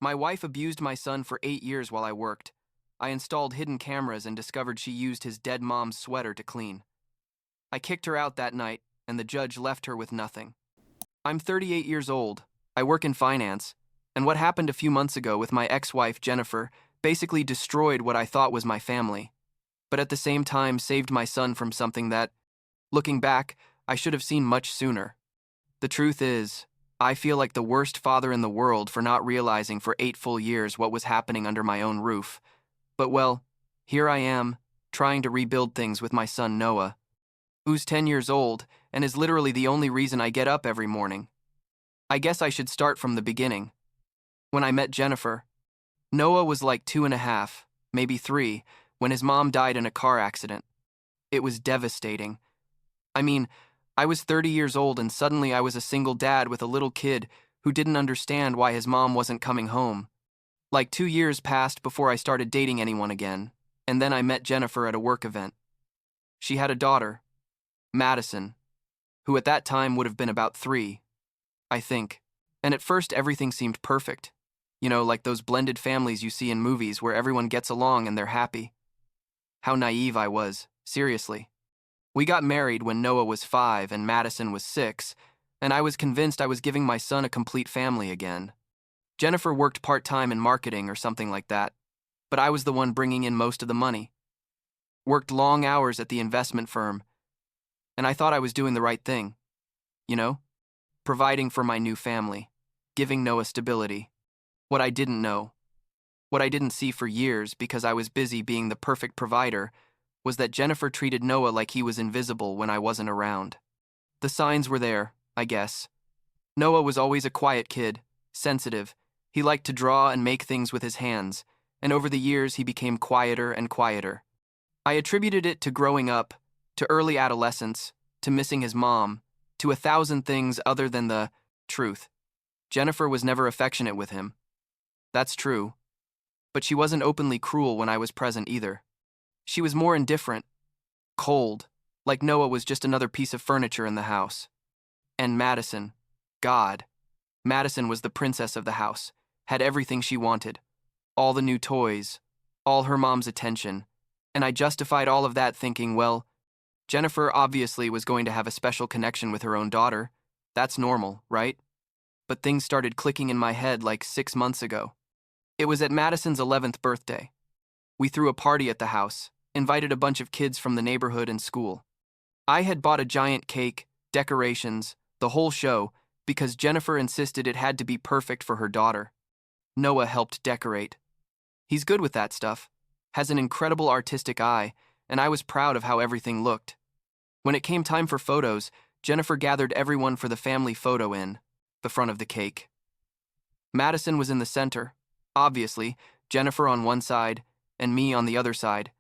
My wife abused my son for 8 years while I worked. I installed hidden cameras and discovered she used his dead mom's sweater to clean. I kicked her out that night, and the judge left her with nothing. I'm 38 years old. I work in finance, and what happened a few months ago with my ex-wife, Jennifer, basically destroyed what I thought was my family, but at the same time saved my son from something that, looking back, I should have seen much sooner. The truth is, I feel like the worst father in the world for not realizing for 8 full years what was happening under my own roof. But well, here I am, trying to rebuild things with my son Noah, who's 10 years old and is literally the only reason I get up every morning. I guess I should start from the beginning. When I met Jennifer, Noah was like 2.5, maybe 3, when his mom died in a car accident. It was devastating. I mean, I was 30 years old and suddenly I was a single dad with a little kid who didn't understand why his mom wasn't coming home. Like 2 years passed before I started dating anyone again, and then I met Jennifer at a work event. She had a daughter, Madison, who at that time would have been about 3, I think. And at first everything seemed perfect. You know, like those blended families you see in movies where everyone gets along and they're happy. How naive I was, seriously. We got married when Noah was 5 and Madison was 6, and I was convinced I was giving my son a complete family again. Jennifer worked part-time in marketing or something like that, but I was the one bringing in most of the money. Worked long hours at the investment firm, and I thought I was doing the right thing. You know? Providing for my new family, giving Noah stability. What I didn't know, what I didn't see for years because I was busy being the perfect provider, was that Jennifer treated Noah like he was invisible when I wasn't around. The signs were there, I guess. Noah was always a quiet kid, sensitive. He liked to draw and make things with his hands, and over the years he became quieter and quieter. I attributed it to growing up, to early adolescence, to missing his mom, to 1,000 things other than the truth. Jennifer was never affectionate with him. That's true. But she wasn't openly cruel when I was present either. She was more indifferent, cold, like Noah was just another piece of furniture in the house. And Madison, God. Madison was the princess of the house, had everything she wanted, all the new toys, all her mom's attention, and I justified all of that thinking, well, Jennifer obviously was going to have a special connection with her own daughter. That's normal, right? But things started clicking in my head like 6 months ago. It was at Madison's 11th birthday. We threw a party at the house, invited a bunch of kids from the neighborhood and school. I had bought a giant cake, decorations, the whole show, because Jennifer insisted it had to be perfect for her daughter. Noah helped decorate. He's good with that stuff, has an incredible artistic eye, and I was proud of how everything looked. When it came time for photos, Jennifer gathered everyone for the family photo in the front of the cake. Madison was in the center, obviously, Jennifer on one side, and me on the other side.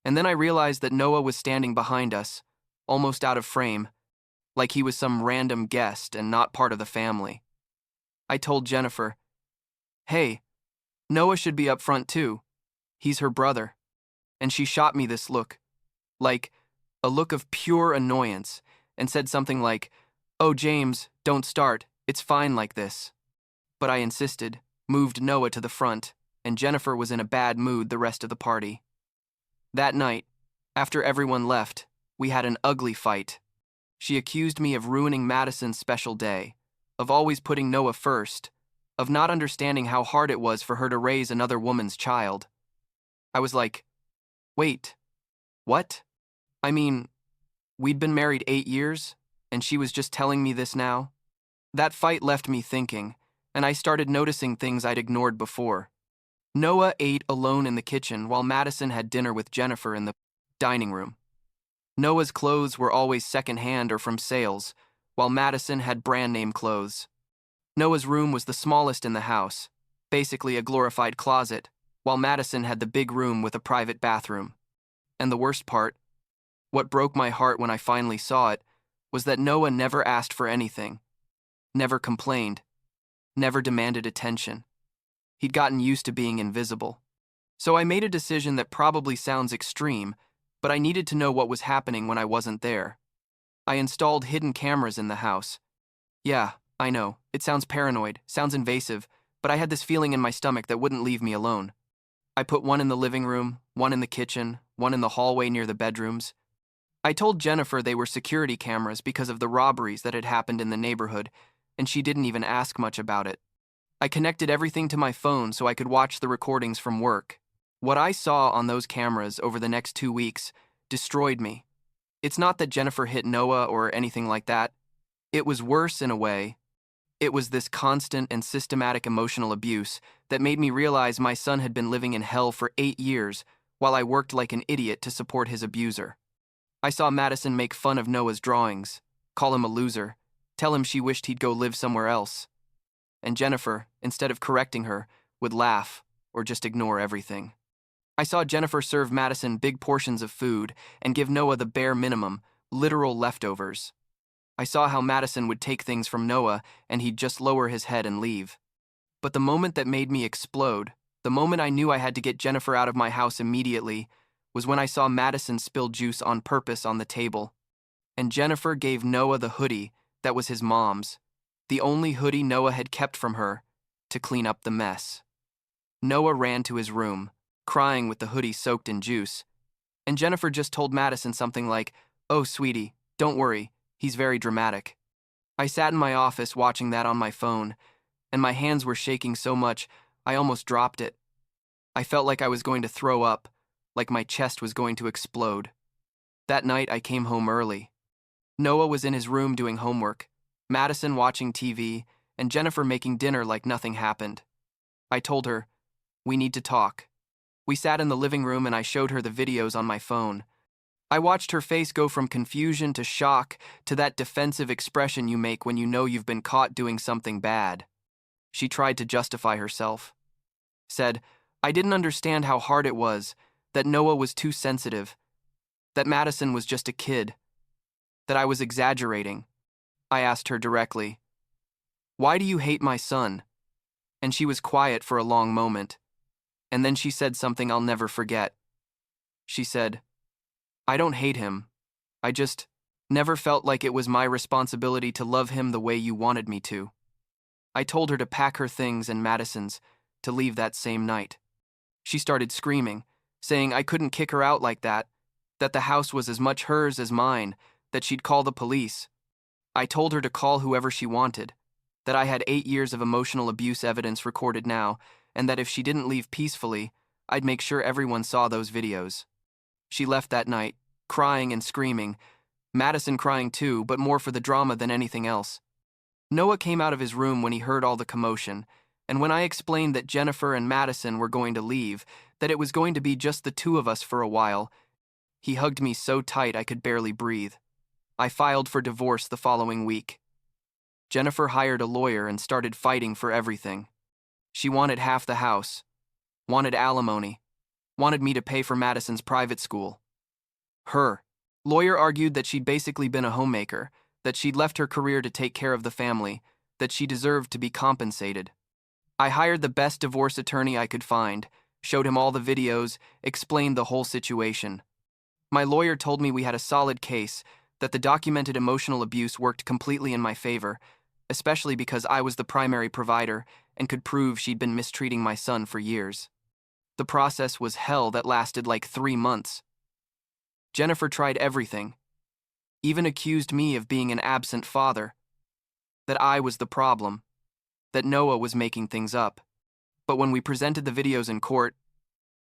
And then I realized that Noah was standing behind us, almost out of frame, like he was some random guest and not part of the family. I told Jennifer, "Hey, Noah should be up front too. He's her brother." And she shot me this look, like a look of pure annoyance, and said something like, "Oh, James, don't start. It's fine like this." But I insisted, moved Noah to the front, and Jennifer was in a bad mood the rest of the party. That night, after everyone left, we had an ugly fight. She accused me of ruining Madison's special day, of always putting Noah first, of not understanding how hard it was for her to raise another woman's child. I was like, wait, what? I mean, we'd been married 8 years, and she was just telling me this now? That fight left me thinking, and I started noticing things I'd ignored before. Noah ate alone in the kitchen while Madison had dinner with Jennifer in the dining room. Noah's clothes were always secondhand or from sales, while Madison had brand-name clothes. Noah's room was the smallest in the house, basically a glorified closet, while Madison had the big room with a private bathroom. And the worst part, what broke my heart when I finally saw it, was that Noah never asked for anything, never complained, never demanded attention. He'd gotten used to being invisible. So I made a decision that probably sounds extreme, but I needed to know what was happening when I wasn't there. I installed hidden cameras in the house. Yeah, I know, it sounds paranoid, sounds invasive, but I had this feeling in my stomach that wouldn't leave me alone. I put one in the living room, one in the kitchen, one in the hallway near the bedrooms. I told Jennifer they were security cameras because of the robberies that had happened in the neighborhood, and she didn't even ask much about it. I connected everything to my phone so I could watch the recordings from work. What I saw on those cameras over the next 2 weeks destroyed me. It's not that Jennifer hit Noah or anything like that. It was worse in a way. It was this constant and systematic emotional abuse that made me realize my son had been living in hell for 8 years while I worked like an idiot to support his abuser. I saw Madison make fun of Noah's drawings, call him a loser, tell him she wished he'd go live somewhere else. And Jennifer, instead of correcting her, would laugh or just ignore everything. I saw Jennifer serve Madison big portions of food and give Noah the bare minimum, literal leftovers. I saw how Madison would take things from Noah and he'd just lower his head and leave. But the moment that made me explode, the moment I knew I had to get Jennifer out of my house immediately, was when I saw Madison spill juice on purpose on the table. And Jennifer gave Noah the hoodie that was his mom's, the only hoodie Noah had kept from her, to clean up the mess. Noah ran to his room, crying with the hoodie soaked in juice, and Jennifer just told Madison something like, "Oh, sweetie, don't worry, he's very dramatic." I sat in my office watching that on my phone, and my hands were shaking so much I almost dropped it. I felt like I was going to throw up, like my chest was going to explode. That night I came home early. Noah was in his room doing homework, Madison watching TV, and Jennifer making dinner like nothing happened. I told her, "We need to talk." We sat in the living room and I showed her the videos on my phone. I watched her face go from confusion to shock to that defensive expression you make when you know you've been caught doing something bad. She tried to justify herself. Said, I didn't understand how hard it was, that Noah was too sensitive, that Madison was just a kid, that I was exaggerating. I asked her directly, "Why do you hate my son?" And she was quiet for a long moment. And then she said something I'll never forget. She said, "I don't hate him. I just never felt like it was my responsibility to love him the way you wanted me to." I told her to pack her things and Madison's to leave that same night. She started screaming, saying I couldn't kick her out like that the house was as much hers as mine, that she'd call the police. I told her to call whoever she wanted, that I had 8 years of emotional abuse evidence recorded now, and that if she didn't leave peacefully, I'd make sure everyone saw those videos. She left that night, crying and screaming, Madison crying too, but more for the drama than anything else. Noah came out of his room when he heard all the commotion, and when I explained that Jennifer and Madison were going to leave, that it was going to be just the two of us for a while, he hugged me so tight I could barely breathe. I filed for divorce the following week. Jennifer hired a lawyer and started fighting for everything. She wanted half the house, wanted alimony, wanted me to pay for Madison's private school. Her lawyer argued that she'd basically been a homemaker, that she'd left her career to take care of the family, that she deserved to be compensated. I hired the best divorce attorney I could find, showed him all the videos, explained the whole situation. My lawyer told me we had a solid case, that the documented emotional abuse worked completely in my favor, especially because I was the primary provider and could prove she'd been mistreating my son for years. The process was hell that lasted like 3 months. Jennifer tried everything, even accused me of being an absent father, that I was the problem, that Noah was making things up. But when we presented the videos in court,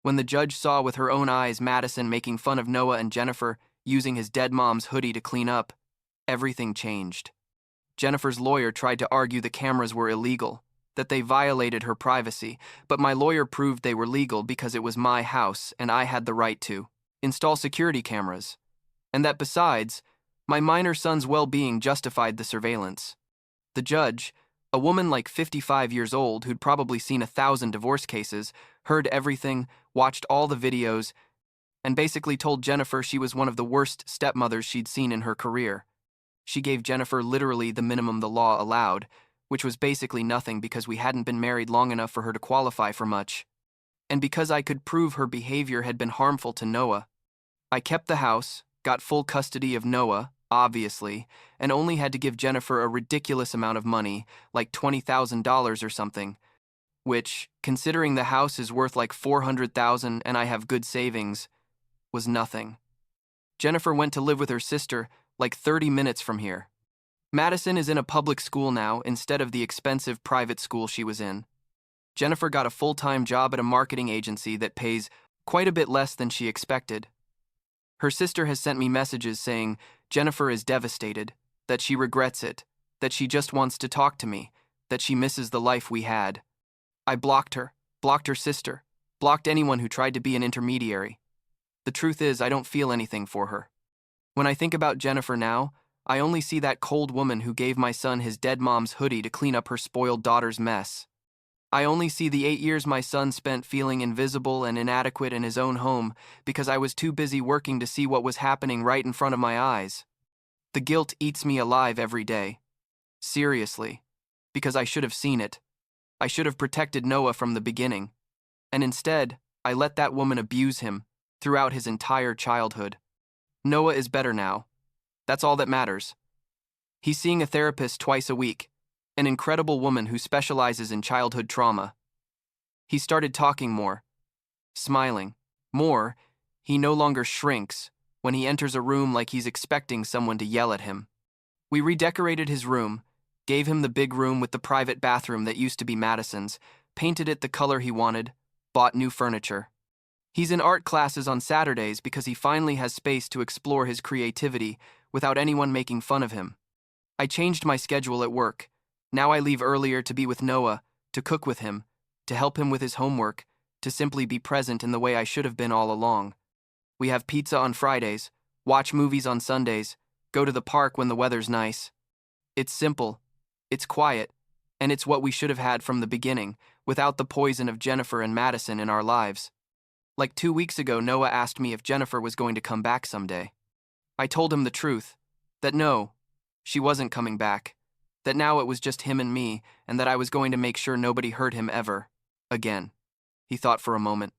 when the judge saw with her own eyes Madison making fun of Noah and Jennifer using his dead mom's hoodie to clean up, everything changed. Jennifer's lawyer tried to argue the cameras were illegal, that they violated her privacy, but my lawyer proved they were legal because it was my house and I had the right to install security cameras, and that besides, my minor son's well-being justified the surveillance. The judge, a woman like 55 years old who'd probably seen 1,000 divorce cases, heard everything, watched all the videos, and basically told Jennifer she was one of the worst stepmothers she'd seen in her career. She gave Jennifer literally the minimum the law allowed, which was basically nothing because we hadn't been married long enough for her to qualify for much. And because I could prove her behavior had been harmful to Noah, I kept the house, got full custody of Noah, obviously, and only had to give Jennifer a ridiculous amount of money, like $20,000 or something. which, considering the house is worth like 400,000 and I have good savings, was nothing. Jennifer went to live with her sister like 30 minutes from here. Madison is in a public school now instead of the expensive private school she was in. Jennifer got a full-time job at a marketing agency that pays quite a bit less than she expected. Her sister has sent me messages saying Jennifer is devastated, that she regrets it, that she just wants to talk to me, that she misses the life we had. I blocked her sister, blocked anyone who tried to be an intermediary. The truth is, I don't feel anything for her. When I think about Jennifer now, I only see that cold woman who gave my son his dead mom's hoodie to clean up her spoiled daughter's mess. I only see the 8 years my son spent feeling invisible and inadequate in his own home because I was too busy working to see what was happening right in front of my eyes. The guilt eats me alive every day. Seriously. Because I should have seen it. I should have protected Noah from the beginning. And instead, I let that woman abuse him throughout his entire childhood. Noah is better now. That's all that matters. He's seeing a therapist twice a week, an incredible woman who specializes in childhood trauma. He started talking more, smiling. More, he no longer shrinks when he enters a room like he's expecting someone to yell at him. We redecorated his room, gave him the big room with the private bathroom that used to be Madison's, painted it the color he wanted, bought new furniture. He's in art classes on Saturdays because he finally has space to explore his creativity without anyone making fun of him. I changed my schedule at work. Now I leave earlier to be with Noah, to cook with him, to help him with his homework, to simply be present in the way I should have been all along. We have pizza on Fridays, watch movies on Sundays, go to the park when the weather's nice. It's simple, it's quiet, and it's what we should have had from the beginning, without the poison of Jennifer and Madison in our lives. Like 2 weeks ago, Noah asked me if Jennifer was going to come back someday. I told him the truth, that no, she wasn't coming back, that now it was just him and me, and that I was going to make sure nobody hurt him ever, again. He thought for a moment.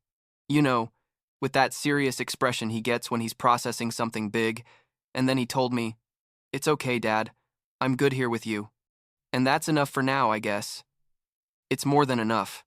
You know, with that serious expression he gets when he's processing something big, and then he told me, "It's okay, Dad. I'm good here with you. And that's enough for now, I guess." It's more than enough.